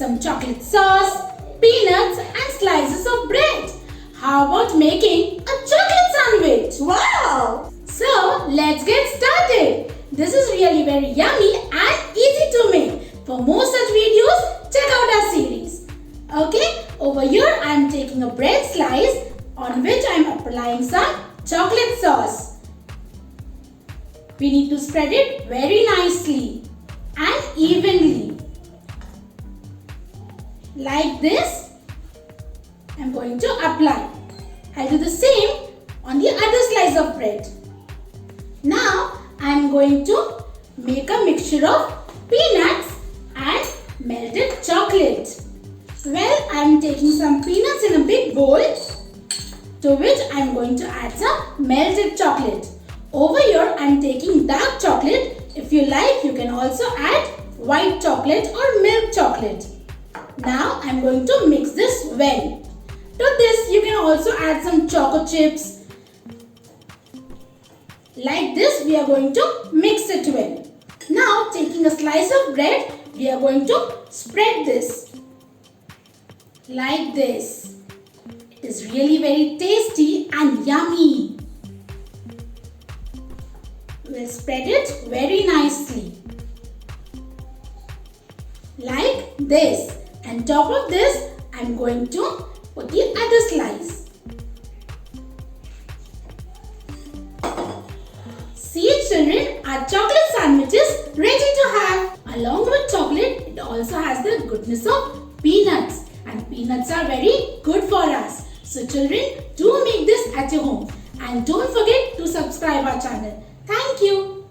some chocolate sauce, peanuts and slices of bread. How about making a chocolate sandwich? Wow! So let's get started. This is really very yummy and easy to make. For more such videos, check out our series. Okay, over here I am taking a bread slice on which I am applying some chocolate sauce. We need to spread it very nicely and evenly. Like this, I am going to apply. I'll do the same on the other slice of bread. Now I am going to make a mixture of peanuts and melted chocolate. Well, I am taking some peanuts in a big bowl, to which I am going to add some melted chocolate. Over here I am taking dark chocolate. If you like, you can also add white chocolate or milk chocolate. Now I am going to mix this well. To this you can also add some choco chips. Like this we are going to mix it well. Now taking a slice of bread, we are going to spread this. Like this. It is really very tasty and yummy. We'll spread it very nicely. Like this. And top of this, I'm going to put the other slice. See children, our chocolate sandwich is ready to have. Along with chocolate, it also has the goodness of peanuts. And peanuts are very good for us. So children, do make this at your home. And don't forget to subscribe our channel. Thank you.